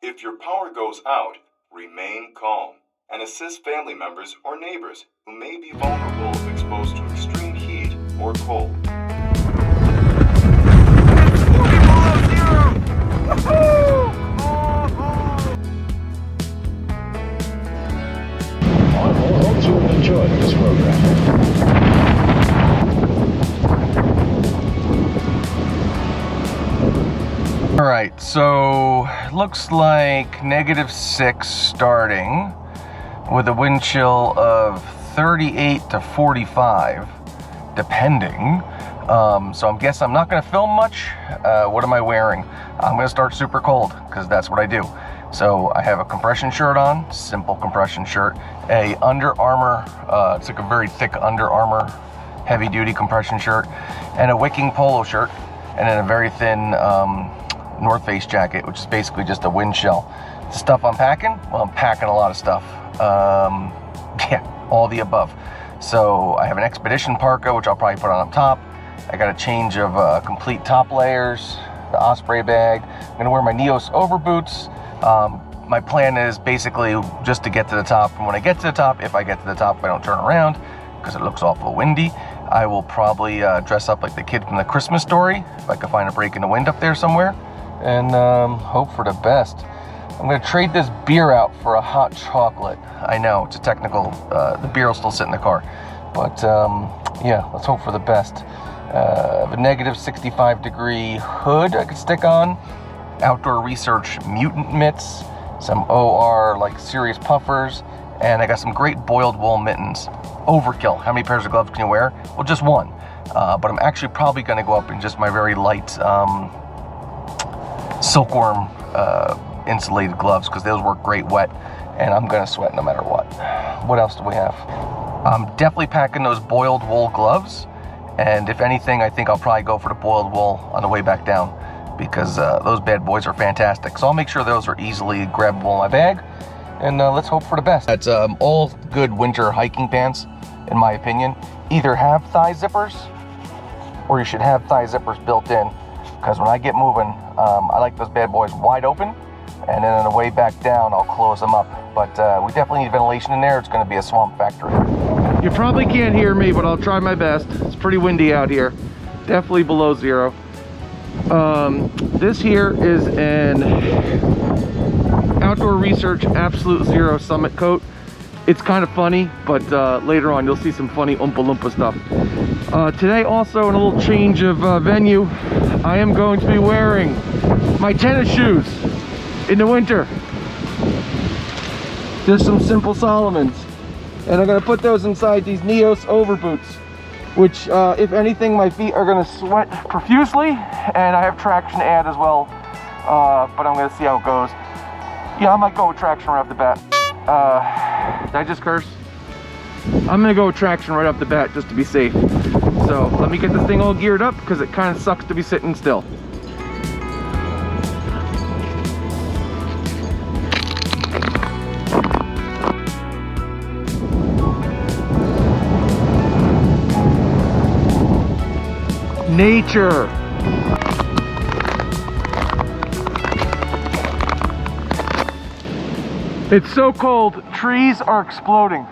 If your power goes out, remain calm and assist family members or neighbors who may be vulnerable if exposed to extreme heat or cold. I hope you enjoyed this program. Alright, so looks like -6 starting with a wind chill of 38 to 45, depending. So I'm guessing I'm not going to film much. What am I wearing? I'm going to start super cold, because that's what I do. So I have a compression shirt on, simple compression shirt, a Under Armour, it's like a very thick Under Armour heavy duty compression shirt, and a wicking polo shirt, and then a very thin North Face jacket, which is basically just a wind chill. The stuff I'm packing? Well, I'm packing a lot of stuff. Yeah, all the above. So I have an expedition parka, which I'll probably put on up top. I got a change of complete top layers, the Osprey bag. I'm gonna wear my Neos over boots. My plan is basically just to get to the top, and when I get to the top, if I get to the top, I don't turn around because it looks awful windy. I will probably dress up like the kid from the Christmas Story, if I can find a break in the wind up there somewhere, and hope for the best. I'm gonna trade this beer out for a hot chocolate. I know, it's a technical, the beer will still sit in the car, but yeah, let's hope for the best. A -65-degree hood I could stick on, Outdoor Research mutant mitts, some OR like serious puffers, and I got some great boiled wool mittens. Overkill. How many pairs of gloves can you wear? Well, just one. But I'm actually probably going to go up in just my very light silkworm insulated gloves, because those work great wet, and I'm going to sweat no matter what. What else do we have? I'm definitely packing those boiled wool gloves, and if anything, I think I'll probably go for the boiled wool on the way back down, because those bad boys are fantastic. So I'll make sure those are easily grabbable in my bag, and let's hope for the best. That's all good winter hiking pants, in my opinion. Either have thigh zippers, or you should have thigh zippers built in, because when I get moving, I like those bad boys wide open, and then on the way back down, I'll close them up. But we definitely need ventilation in there. It's going to be a swamp factory. You probably can't hear me, but I'll try my best. It's pretty windy out here. Definitely below zero. This here is an Outdoor Research Absolute Zero Summit coat. It's kind of funny, but later on you'll see some funny Oompa Loompa stuff. Today also, in a little change of venue, I am going to be wearing my tennis shoes in the winter. Just some simple Solomons. And I'm going to put those inside these Neos over boots, which if anything, my feet are going to sweat profusely, and I have traction to add as well, but I'm going to see how it goes. Yeah, I might go with traction right off the bat. Did I just curse? I'm going to go with traction right off the bat just to be safe. So let me get this thing all geared up, because it kind of sucks to be sitting still. Nature. It's so cold, trees are exploding.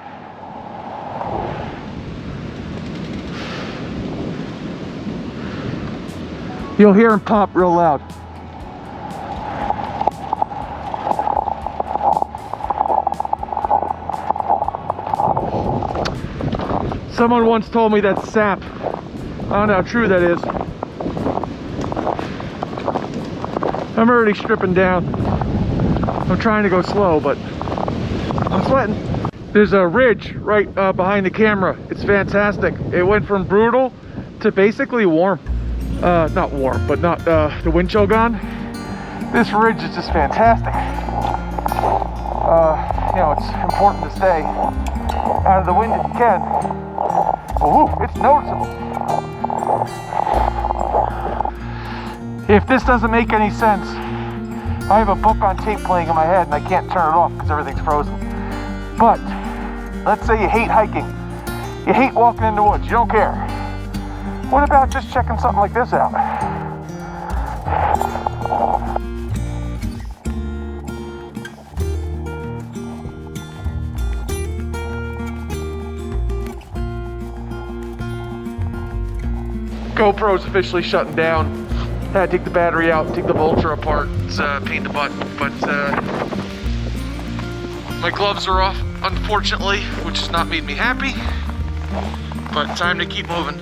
You'll hear them pop real loud. Someone once told me that's sap. I don't know how true that is. I'm already stripping down. I'm trying to go slow, but I'm sweating. There's a ridge right behind the camera. It's fantastic. It went from brutal to basically warm. Not warm, but not the wind chill gone. This ridge is just fantastic. You know, it's important to stay out of the wind if you can. Ooh, it's noticeable. If this doesn't make any sense, I have a book on tape playing in my head and I can't turn it off because everything's frozen. But let's say you hate hiking, you hate walking in the woods, you don't care. What about just checking something like this out? GoPro's officially shutting down. Had to take the battery out, take the Voltra apart. It's a pain in the butt, but my gloves are off, unfortunately, which has not made me happy, but time to keep moving.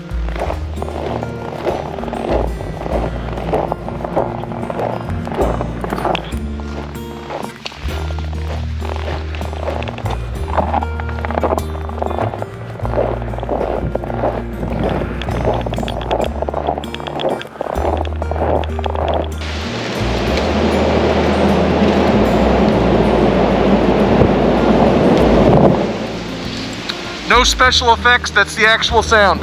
No special effects, that's the actual sound.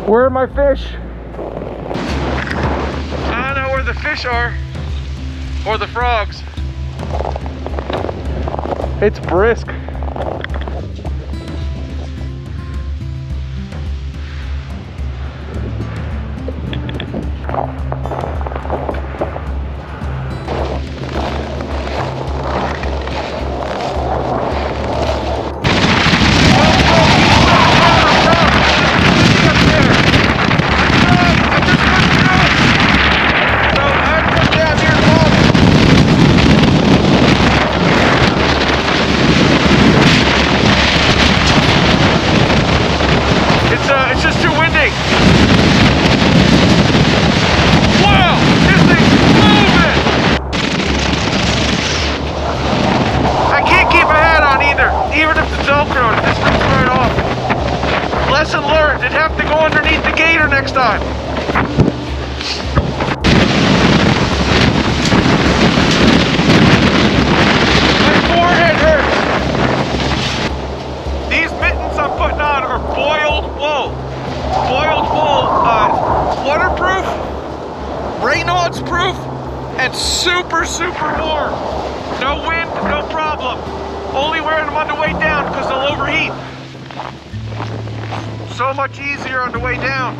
Where are my fish? I don't know where the fish are, or the frogs. It's brisk. It's just too windy. Wow, this thing's moving. I can't keep a hat on either, even if the Velcro, this thing's right off. Lesson learned, it'd have to go underneath the gator next time. My forehead hurts. These mittens I'm putting on are boiled wool. Boiled wool, waterproof, Reynolds proof, and super, super warm. No wind, no problem. Only wearing them on the way down because they'll overheat. So much easier on the way down.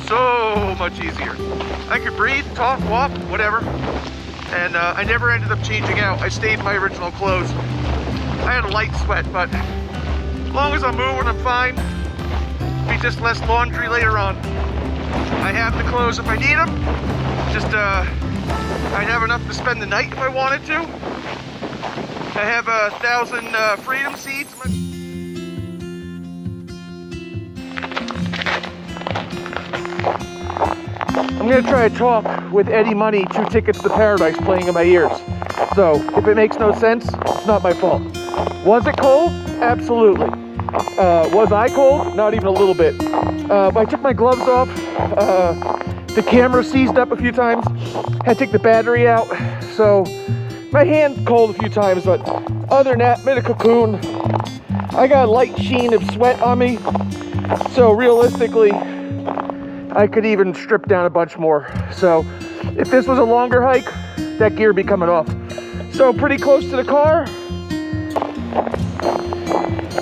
So much easier. I could breathe, talk, walk, whatever. And I never ended up changing out. I stayed in my original clothes. I had a light sweat, but as long as I'm moving, I'm fine. Be just less laundry later on. I have the clothes if I need them. Just, I'd have enough to spend the night if I wanted to. I have 1,000 freedom seeds. I'm gonna try to talk with Eddie Money, 2 Tickets to Paradise playing in my ears. So, if it makes no sense, it's not my fault. Was it cold? Absolutely. Was I cold? Not even a little bit. I took my gloves off. The camera seized up a few times. Had to take the battery out. So my hand's cold a few times, but other than that, I'm in a cocoon. I got a light sheen of sweat on me. So realistically, I could even strip down a bunch more. So if this was a longer hike, that gear would be coming off. So pretty close to the car.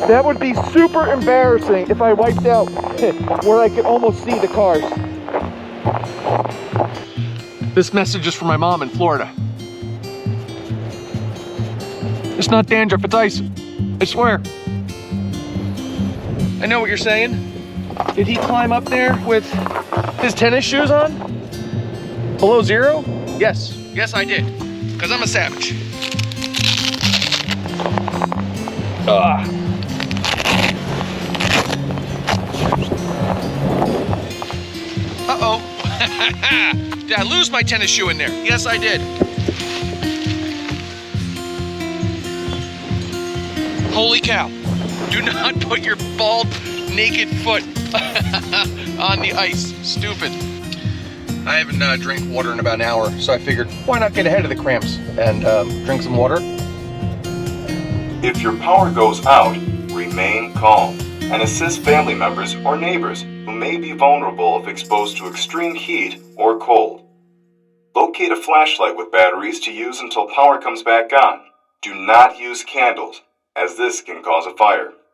That would be super embarrassing if I wiped out where I could almost see the cars. This message is from my mom in Florida. It's not dandruff, it's ice. I swear. I know what you're saying. Did he climb up there with his tennis shoes on? Below zero? Yes. Yes, I did. Because I'm a savage. Ugh. Uh-oh. Did I lose my tennis shoe in there? Yes, I did. Holy cow. Do not put your bald, naked foot on the ice. Stupid. I haven't drank water in about an hour, so I figured, why not get ahead of the cramps and drink some water? If your power goes out, remain calm and assist family members or neighbors who may be vulnerable if exposed to extreme heat or cold. Locate a flashlight with batteries to use until power comes back on. Do not use candles, as this can cause a fire.